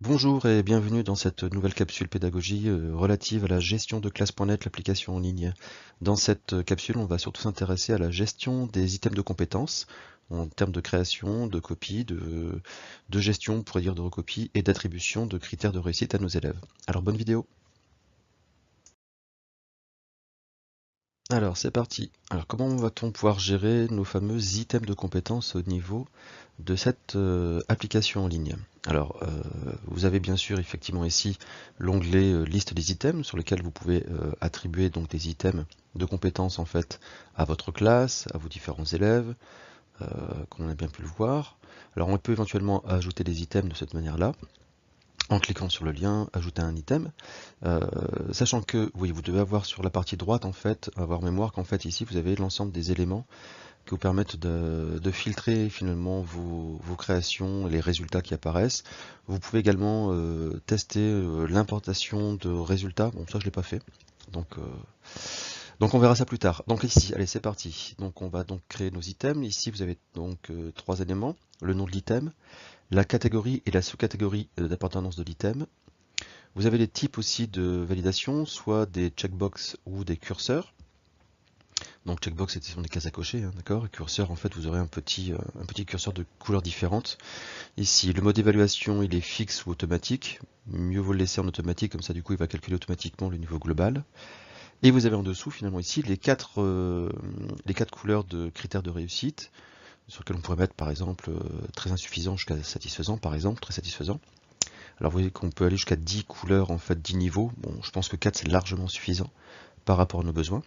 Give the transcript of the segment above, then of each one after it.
Bonjour et bienvenue dans cette nouvelle capsule pédagogie relative à la gestion de classe.net, l'application en ligne. Dans cette capsule, on va surtout s'intéresser à la gestion des items de compétences en termes de création, de copie, de gestion, on pourrait dire de recopie et d'attribution de critères de réussite à nos élèves. Alors bonne vidéo. Alors c'est parti. Alors comment va-t-on pouvoir gérer nos fameux items de compétences au niveau de cette application en ligne? Alors vous avez bien sûr effectivement ici l'onglet liste des items sur lequel vous pouvez attribuer donc des items de compétences en fait à votre classe, à vos différents élèves, comme on a bien pu le voir. Alors on peut éventuellement ajouter des items de cette manière-là en cliquant sur le lien, ajouter un item, sachant que oui, vous devez avoir sur la partie droite en fait, avoir mémoire qu'en fait ici vous avez l'ensemble des éléments qui vous permettent de filtrer finalement vos créations, les résultats qui apparaissent. Vous pouvez également tester l'importation de résultats. Bon, ça je l'ai pas fait. Donc on verra ça plus tard. Donc ici, allez, c'est parti. Donc on va donc créer nos items. Ici, vous avez donc trois éléments. Le nom de l'item, la catégorie et la sous-catégorie d'appartenance de l'item. Vous avez les types aussi de validation, soit des checkbox ou des curseurs. Donc checkbox, ce sont des cases à cocher, hein, d'accord. Et curseur, en fait, vous aurez un petit curseur de couleurs différentes. Ici, le mode d'évaluation, il est fixe ou automatique. Mieux vaut le laisser en automatique, comme ça, du coup, il va calculer automatiquement le niveau global. Et vous avez en dessous, finalement, ici, les quatre couleurs de critères de réussite, sur lesquels on pourrait mettre, par exemple, très insuffisant jusqu'à satisfaisant, par exemple, très satisfaisant. Alors, vous voyez qu'on peut aller jusqu'à 10 couleurs, en fait, 10 niveaux. Bon, je pense que 4, c'est largement suffisant par rapport à nos besoins.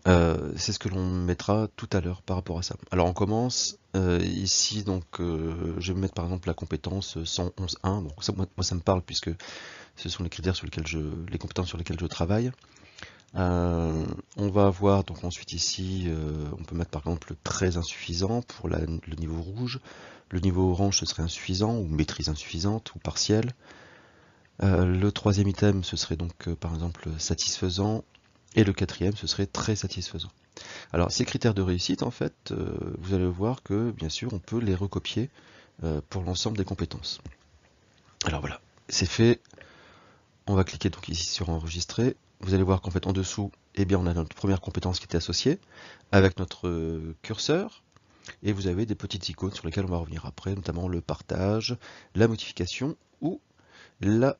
C'est ce que l'on mettra tout à l'heure par rapport à ça. Alors on commence ici, donc je vais mettre par exemple la compétence 111.1. Bon, ça, moi ça me parle puisque ce sont les critères sur lesquels les compétences sur lesquelles je travaille. On va avoir donc ensuite ici, on peut mettre par exemple très insuffisant pour le niveau rouge. Le niveau orange ce serait insuffisant ou maîtrise insuffisante ou partielle. Le troisième item ce serait donc par exemple satisfaisant. Et le quatrième ce serait très satisfaisant. Alors ces critères de réussite, en fait, vous allez voir que bien sûr on peut les recopier pour l'ensemble des compétences. Alors voilà, c'est fait. On va cliquer donc ici sur enregistrer. Vous allez voir qu'en fait en dessous, eh bien on a notre première compétence qui était associée avec notre curseur. Et vous avez des petites icônes sur lesquelles on va revenir après, notamment le partage, la modification ou la,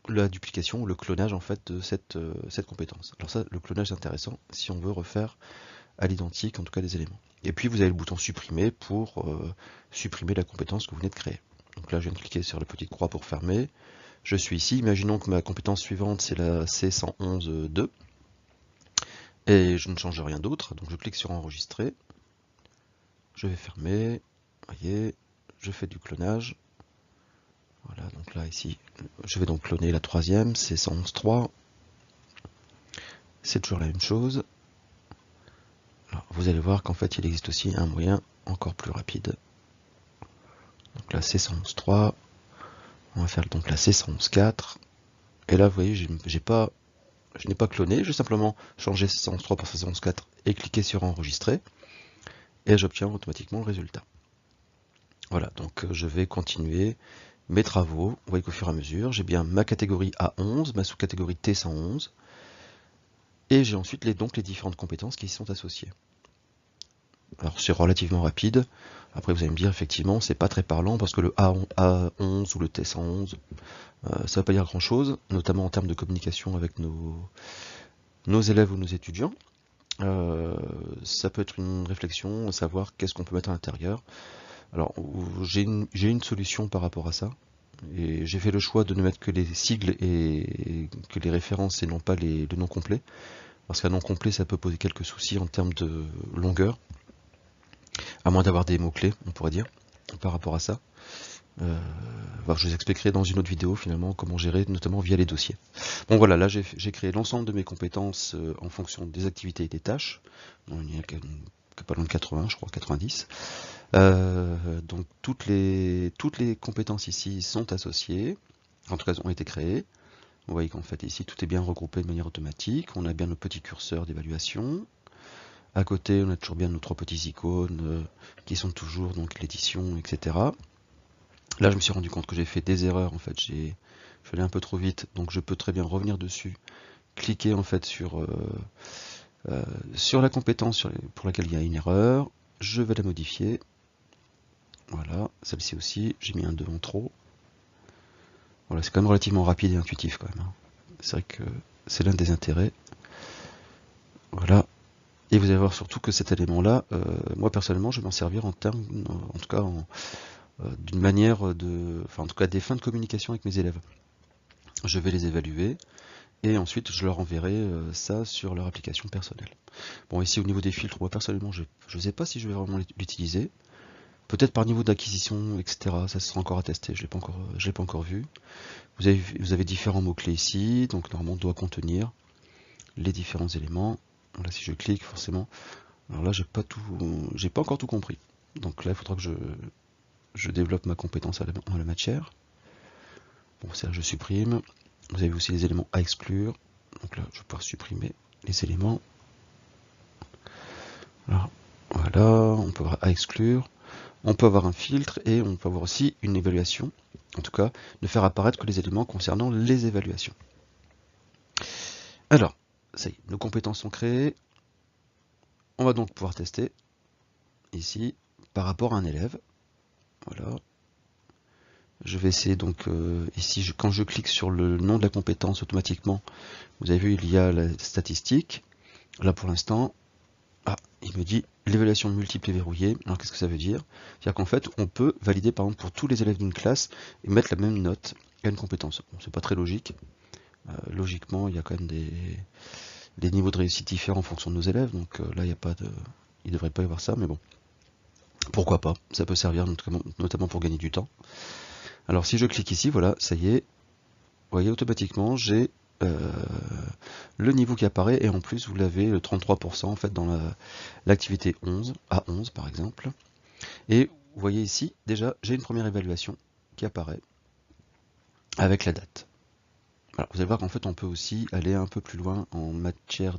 la duplication ou le clonage en fait de cette compétence. Alors ça, le clonage est intéressant si on veut refaire à l'identique, en tout cas des éléments. Et puis vous avez le bouton supprimer pour supprimer la compétence que vous venez de créer. Donc là je viens de cliquer sur la petite croix pour fermer. Je suis ici, imaginons que ma compétence suivante c'est la C111.2 et je ne change rien d'autre, donc je clique sur enregistrer. Je vais fermer, vous voyez, je fais du clonage. Voilà, donc là ici, je vais donc cloner la troisième, C111.3. C'est toujours la même chose. Alors, vous allez voir qu'en fait il existe aussi un moyen encore plus rapide. Donc là C111.3. On va faire donc la C111.4. Et là, vous voyez, je n'ai pas cloné, j'ai simplement changé C111.3 pour C111.4 et cliqué sur enregistrer. Et j'obtiens automatiquement le résultat. Voilà, donc je vais continuer mes travaux. Vous voyez qu'au fur et à mesure, j'ai bien ma catégorie A11, ma sous-catégorie T111. Et j'ai ensuite donc les différentes compétences qui y sont associées. Alors c'est relativement rapide. Après vous allez me dire effectivement c'est pas très parlant parce que le A11 ou le T111 ça ne veut pas dire grand chose, notamment en termes de communication avec nos élèves ou nos étudiants. Ça peut être une réflexion, savoir qu'est-ce qu'on peut mettre à l'intérieur. Alors j'ai une solution par rapport à ça. Et j'ai fait le choix de ne mettre que les sigles et que les références et non pas le nom complet. Parce qu'un nom complet ça peut poser quelques soucis en termes de longueur. À moins d'avoir des mots-clés, on pourrait dire, par rapport à ça. Je vous expliquerai dans une autre vidéo finalement comment gérer, notamment via les dossiers. Bon voilà, là j'ai créé l'ensemble de mes compétences en fonction des activités et des tâches. Bon, il n'y a pas loin de 80, je crois, 90. Donc toutes les compétences ici sont associées, en tout cas elles ont été créées. Vous voyez qu'en fait ici tout est bien regroupé de manière automatique. On a bien nos petits curseurs d'évaluation. À côté, on a toujours bien nos trois petits icônes qui sont toujours donc l'édition, etc. Là, je me suis rendu compte que j'ai fait des erreurs. En fait, je suis allé un peu trop vite, donc je peux très bien revenir dessus, cliquer en fait sur la compétence pour laquelle il y a une erreur. Je vais la modifier. Voilà, celle-ci aussi, j'ai mis un 2 en trop. Voilà, c'est quand même relativement rapide et intuitif quand même, hein. C'est vrai que c'est l'un des intérêts. Voilà. Et vous allez voir surtout que cet élément-là, moi personnellement, je vais m'en servir en termes, en tout cas, d'une manière de, enfin en tout cas des fins de communication avec mes élèves. Je vais les évaluer et ensuite je leur enverrai ça sur leur application personnelle. Bon, ici au niveau des filtres, moi personnellement, je ne sais pas si je vais vraiment l'utiliser. Peut-être par niveau d'acquisition, etc. Ça sera encore à tester, je l'ai pas encore vu. Vous avez différents mots-clés ici, donc normalement doit contenir les différents éléments. Là, si je clique, forcément, alors là, j'ai pas encore tout compris. Donc là, il faudra que je développe ma compétence en la matière. Bon, ça, je supprime. Vous avez aussi les éléments à exclure. Donc là, je vais pouvoir supprimer les éléments. Alors, voilà, on peut avoir à exclure. On peut avoir un filtre et on peut avoir aussi une évaluation. En tout cas, ne faire apparaître que les éléments concernant les évaluations. Alors, ça y est, nos compétences sont créées. On va donc pouvoir tester ici par rapport à un élève. Voilà. Je vais essayer donc ici, quand je clique sur le nom de la compétence automatiquement, vous avez vu, il y a la statistique. Là pour l'instant, il me dit l'évaluation multiple et verrouillée. Alors qu'est-ce que ça veut dire? C'est-à-dire qu'en fait, on peut valider par exemple pour tous les élèves d'une classe et mettre la même note à une compétence. Bon, c'est pas très logique. Logiquement, il y a quand même des niveaux de réussite différents en fonction de nos élèves, donc là, il ne devrait pas y avoir ça, mais bon. Pourquoi pas? Ça peut servir notamment pour gagner du temps. Alors si je clique ici, voilà, ça y est, vous voyez automatiquement, j'ai le niveau qui apparaît, et en plus vous l'avez le 33% en fait dans l'activité 11, à 11 par exemple. Et vous voyez ici, déjà, j'ai une première évaluation qui apparaît avec la date. Alors, vous allez voir qu'en fait on peut aussi aller un peu plus loin en matière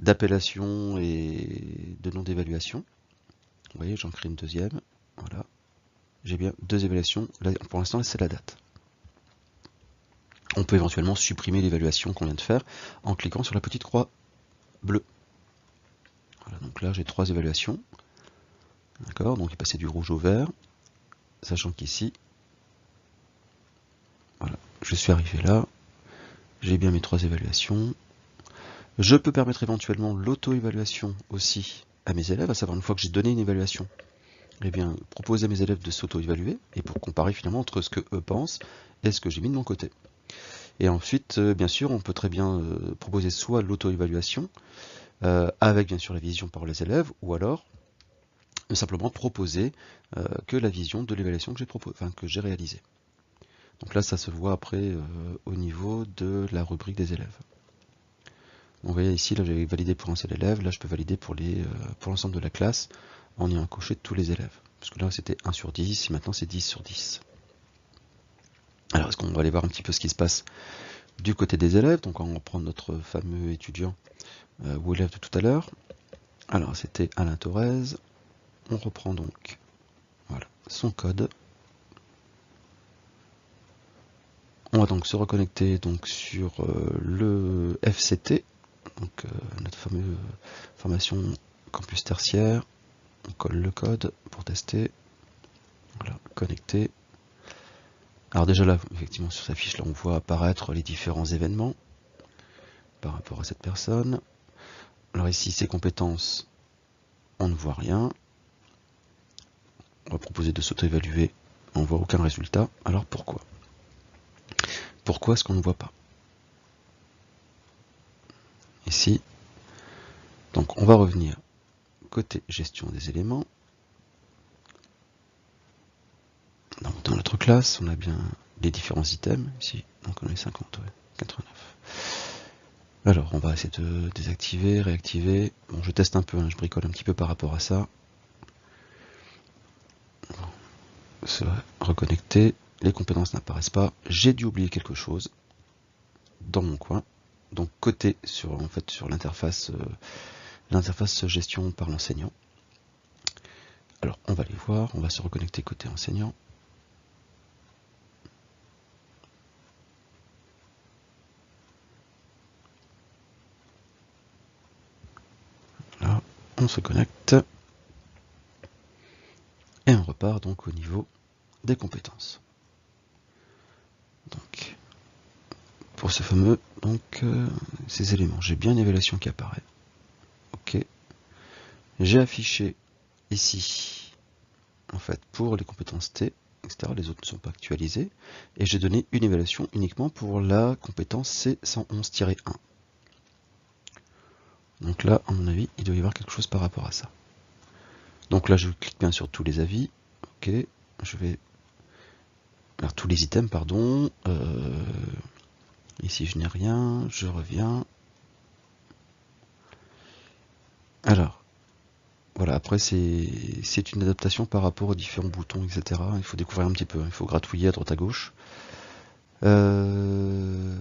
d'appellation et de nom d'évaluation. Vous voyez, j'en crée une deuxième, voilà. J'ai bien deux évaluations, là, pour l'instant c'est la date. On peut éventuellement supprimer l'évaluation qu'on vient de faire en cliquant sur la petite croix bleue. Voilà, donc là j'ai trois évaluations. D'accord, donc il est passé du rouge au vert, sachant qu'ici, voilà, je suis arrivé là, j'ai bien mes trois évaluations. Je peux permettre éventuellement l'auto-évaluation aussi à mes élèves, à savoir une fois que j'ai donné une évaluation, eh bien, proposer à mes élèves de s'auto-évaluer, et pour comparer finalement entre ce que eux pensent et ce que j'ai mis de mon côté. Et ensuite, bien sûr, on peut très bien proposer soit l'auto-évaluation, avec bien sûr la vision par les élèves, ou alors simplement proposer que la vision de l'évaluation que j'ai réalisée. Donc là, ça se voit après au niveau de la rubrique des élèves. Vous voyez ici, là j'avais validé pour un seul élève, là je peux valider pour l'ensemble de la classe en ayant coché tous les élèves. Parce que là c'était 1 sur 10, et maintenant c'est 10 sur 10. Alors est-ce qu'on va aller voir un petit peu ce qui se passe du côté des élèves? Donc on va prendre notre fameux étudiant ou élève de tout à l'heure. Alors c'était Alain Thorez. On reprend donc voilà, son code. On va donc se reconnecter donc sur le FCT, donc notre fameuse formation campus tertiaire. On colle le code pour tester. Voilà, connecter. Alors déjà là, effectivement, sur sa fiche, là, on voit apparaître les différents événements par rapport à cette personne. Alors ici, ses compétences, on ne voit rien. On va proposer de s'auto-évaluer, on ne voit aucun résultat. Alors pourquoi? Pourquoi est-ce qu'on ne voit pas? Ici, donc on va revenir côté gestion des éléments. Donc, dans notre classe, on a bien les différents items ici. Donc on a les 50, 89. Alors on va essayer de désactiver, réactiver. Bon, je teste un peu, hein, je bricole un petit peu par rapport à ça. Se reconnecter, les compétences n'apparaissent pas. J'ai dû oublier quelque chose dans mon coin. Donc côté sur l'interface gestion par l'enseignant. Alors on va les voir, on va se reconnecter côté enseignant. on se connecte et on repart donc au niveau des compétences. Donc, pour ce fameux, donc, ces éléments, j'ai bien une évaluation qui apparaît. Ok. J'ai affiché ici, en fait, pour les compétences T, etc. Les autres ne sont pas actualisés. Et j'ai donné une évaluation uniquement pour la compétence C111-1. Donc là, à mon avis, il doit y avoir quelque chose par rapport à ça. Donc là, je clique bien sur tous les avis. Ok. Je vais vers tous les items, pardon. Ici, je n'ai rien. Je reviens. Alors, voilà, après c'est une adaptation par rapport aux différents boutons, etc. Il faut découvrir un petit peu, il faut gratouiller à droite à gauche. On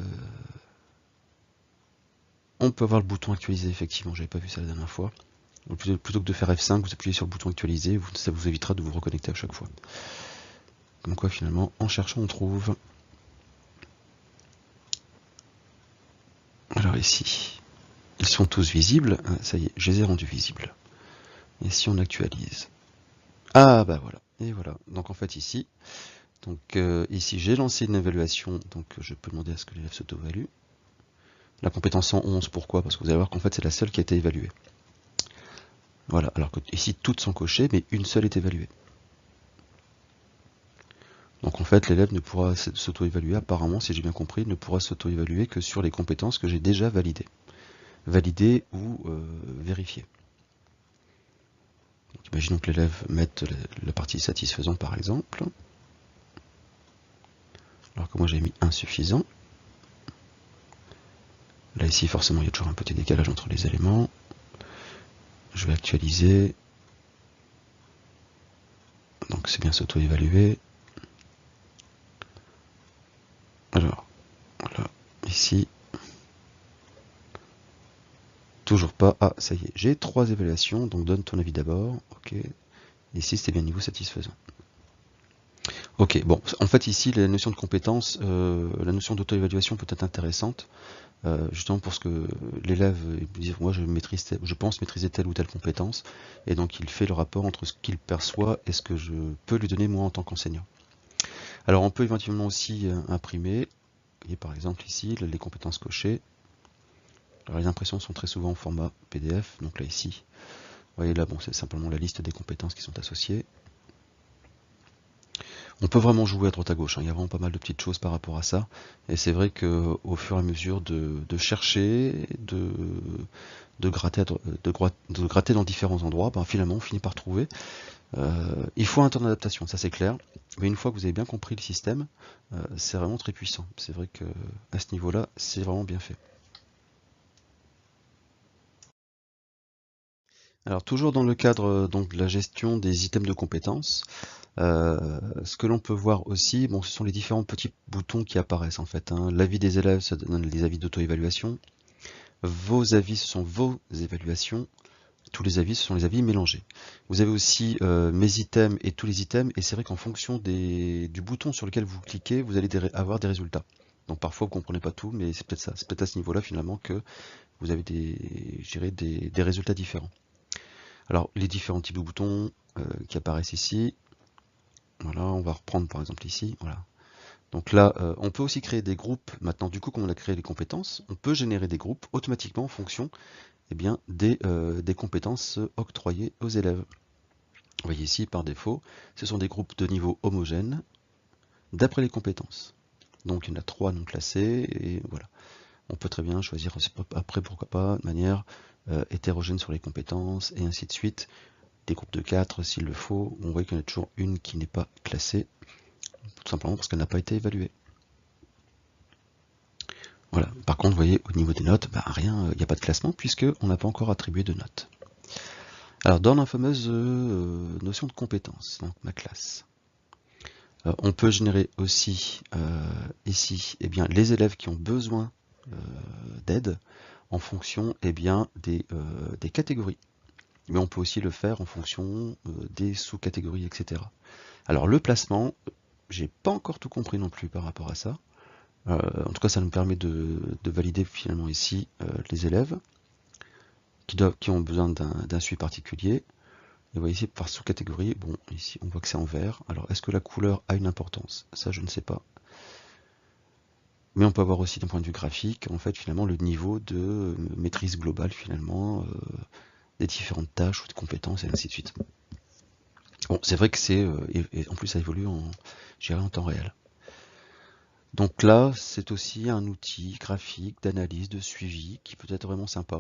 peut avoir le bouton actualiser, effectivement, j'avais pas vu ça la dernière fois. Donc, plutôt que de faire F5, vous appuyez sur le bouton actualiser, ça vous évitera de vous reconnecter à chaque fois. Comme quoi finalement, en cherchant, on trouve. Alors ici, ils sont tous visibles, ça y est, je les ai rendus visibles. Et si on actualise, ah bah voilà, et voilà, donc en fait ici, ici j'ai lancé une évaluation, donc je peux demander à ce que l'élève s'auto-évalue. La compétence 111, pourquoi? Parce que vous allez voir qu'en fait c'est la seule qui a été évaluée. Voilà, alors que ici toutes sont cochées, mais une seule est évaluée. Donc en fait l'élève ne pourra s'auto-évaluer, apparemment, si j'ai bien compris, ne pourra s'auto-évaluer que sur les compétences que j'ai déjà validées. Validées ou vérifiées. Donc, imaginons que l'élève mette la partie satisfaisant par exemple. Alors que moi j'ai mis insuffisant. Là ici forcément il y a toujours un petit décalage entre les éléments. Je vais actualiser. Donc c'est bien s'auto-évaluer. Alors, voilà, ici. Toujours pas. Ah, ça y est, j'ai 3 évaluations, donc donne ton avis d'abord. Ok. Ici c'était bien niveau satisfaisant. Ok, bon, en fait ici la notion de compétence, la notion d'auto-évaluation peut être intéressante. Justement pour ce que l'élève dit, moi je pense maîtriser telle ou telle compétence, et donc il fait le rapport entre ce qu'il perçoit et ce que je peux lui donner moi en tant qu'enseignant. Alors on peut éventuellement aussi imprimer, et par exemple ici les compétences cochées. Alors les impressions sont très souvent en format PDF, donc là ici, vous voyez là, bon, c'est simplement la liste des compétences qui sont associées. On peut vraiment jouer à droite à gauche, hein. Il y a vraiment pas mal de petites choses par rapport à ça. Et c'est vrai qu'au fur et à mesure de chercher, de gratter dans différents endroits, ben, finalement on finit par trouver. Il faut un temps d'adaptation, ça c'est clair. Mais une fois que vous avez bien compris le système, c'est vraiment très puissant. C'est vrai que à ce niveau-là, c'est vraiment bien fait. Alors toujours dans le cadre donc, de la gestion des items de compétences, ce que l'on peut voir aussi, bon, ce sont les différents petits boutons qui apparaissent en fait. Hein. L'avis des élèves, ça donne les avis d'auto-évaluation. Vos avis, ce sont vos évaluations. Tous les avis, ce sont les avis mélangés. Vous avez aussi mes items et tous les items, et c'est vrai qu'en fonction du bouton sur lequel vous cliquez, vous allez avoir des résultats. Donc parfois vous ne comprenez pas tout, mais c'est peut-être ça. C'est peut-être à ce niveau-là finalement que vous avez des résultats différents. Alors les différents types de boutons qui apparaissent ici, voilà, on va reprendre par exemple ici, voilà. Donc là, on peut aussi créer des groupes. Maintenant, du coup, comme on a créé les compétences, on peut générer des groupes automatiquement en fonction des compétences octroyées aux élèves. Vous voyez ici, par défaut, ce sont des groupes de niveau homogène d'après les compétences. Donc il y en a 3 non classés, et voilà. On peut très bien choisir après, pourquoi pas, de manière hétérogène sur les compétences, et ainsi de suite. Des groupes de 4 s'il le faut. On voit qu'il y en a toujours une qui n'est pas classée, tout simplement parce qu'elle n'a pas été évaluée. Voilà. Par contre, vous voyez, au niveau des notes, bah, rien, il n'y a pas de classement puisqu'on n'a pas encore attribué de notes. Alors, dans la fameuse notion de compétence, donc ma classe, on peut générer aussi ici les élèves qui ont besoin d'aide en fonction des catégories. Mais on peut aussi le faire en fonction des sous-catégories, etc. Alors, le placement, j'ai pas encore tout compris non plus par rapport à ça. En tout cas, ça nous permet de valider finalement ici les élèves qui ont besoin d'un suivi particulier. Et vous voyez ici, par sous-catégorie, bon, ici, on voit que c'est en vert. Alors, est-ce que la couleur a une importance? Ça, je ne sais pas. Mais on peut avoir aussi, d'un point de vue graphique, en fait, finalement, le niveau de maîtrise globale, finalement, des différentes tâches ou de compétences, et ainsi de suite. Bon, c'est vrai que c'est... et en plus, ça évolue en temps réel. Donc là, c'est aussi un outil graphique d'analyse, de suivi, qui peut être vraiment sympa.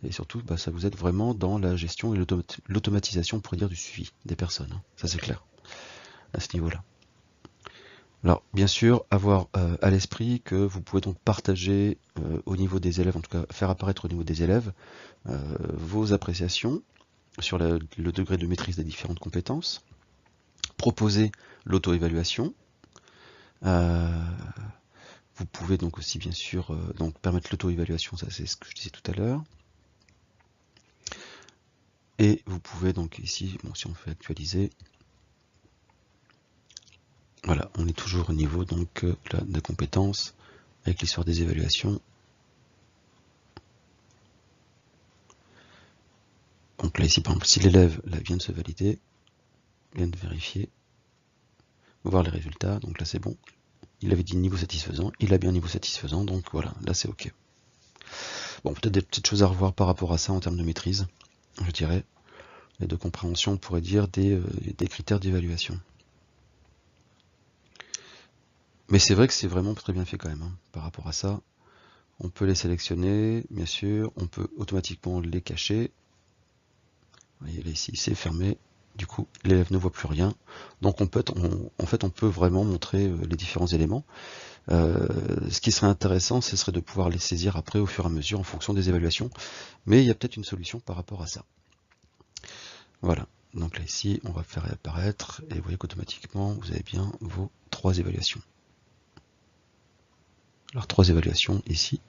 Et surtout, bah, ça vous aide vraiment dans la gestion et l'automatisation, on pourrait dire, du suivi des personnes. Hein. Ça, c'est clair, à ce niveau-là. Alors, bien sûr, avoir à l'esprit que vous pouvez donc partager au niveau des élèves, en tout cas faire apparaître au niveau des élèves, vos appréciations sur le degré de maîtrise des différentes compétences, proposer l'auto-évaluation. Vous pouvez donc aussi, bien sûr, donc permettre l'auto-évaluation, ça c'est ce que je disais tout à l'heure. Et vous pouvez donc ici, bon, si on fait actualiser, voilà, on est toujours au niveau donc de compétences avec l'histoire des évaluations. Donc là ici par exemple, si l'élève vient de se valider, vient de vérifier, voir les résultats, donc là c'est bon. Il avait dit niveau satisfaisant, il a bien niveau satisfaisant, donc voilà, là c'est ok. Bon, peut-être des petites choses à revoir par rapport à ça en termes de maîtrise, je dirais, et de compréhension, on pourrait dire, des critères d'évaluation. Mais c'est vrai que c'est vraiment très bien fait quand même, hein, par rapport à ça. On peut les sélectionner, bien sûr, on peut automatiquement les cacher. Vous voyez là ici, c'est fermé. Du coup, l'élève ne voit plus rien. Donc en fait, on peut vraiment montrer les différents éléments. Ce qui serait intéressant, ce serait de pouvoir les saisir après au fur et à mesure en fonction des évaluations. Mais il y a peut-être une solution par rapport à ça. Voilà. Donc là ici, on va faire apparaître et vous voyez qu'automatiquement, vous avez bien vos 3 évaluations. Alors 3 évaluations ici.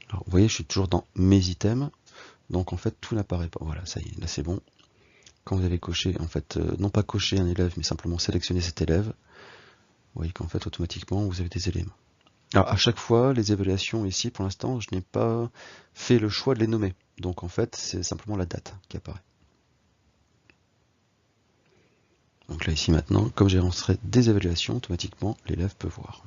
Alors vous voyez, je suis toujours dans mes items. Donc en fait, tout n'apparaît pas. Voilà, ça y est, là c'est bon. Quand vous avez coché, en fait, non pas cocher un élève, mais simplement sélectionner cet élève, vous voyez qu'en fait, automatiquement, vous avez des éléments. Alors à chaque fois, les évaluations ici, pour l'instant, je n'ai pas fait le choix de les nommer. Donc en fait, c'est simplement la date qui apparaît. Donc là ici maintenant, comme j'ai lancé des évaluations, automatiquement, l'élève peut voir.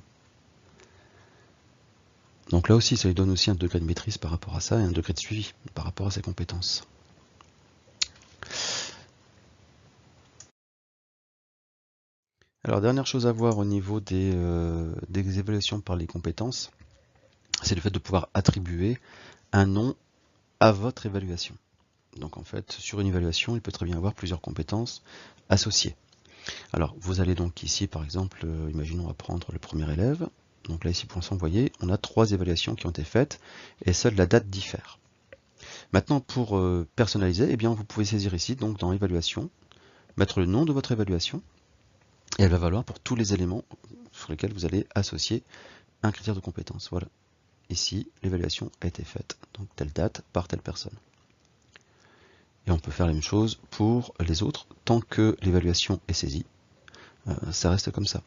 Donc là aussi, ça lui donne aussi un degré de maîtrise par rapport à ça et un degré de suivi par rapport à ses compétences. Alors dernière chose à voir au niveau des évaluations par les compétences, c'est le fait de pouvoir attribuer un nom à votre évaluation. Donc en fait, sur une évaluation, il peut très bien avoir plusieurs compétences associées. Alors vous allez donc ici, par exemple, imaginons on va prendre le premier élève. Donc là ici pour l'instant, vous voyez, on a 3 évaluations qui ont été faites et seule la date diffère. Maintenant pour personnaliser, eh bien, vous pouvez saisir ici, donc dans évaluation, mettre le nom de votre évaluation et elle va valoir pour tous les éléments sur lesquels vous allez associer un critère de compétence. Voilà. Ici, l'évaluation a été faite, donc telle date par telle personne. Et on peut faire la même chose pour les autres, tant que l'évaluation est saisie, ça reste comme ça.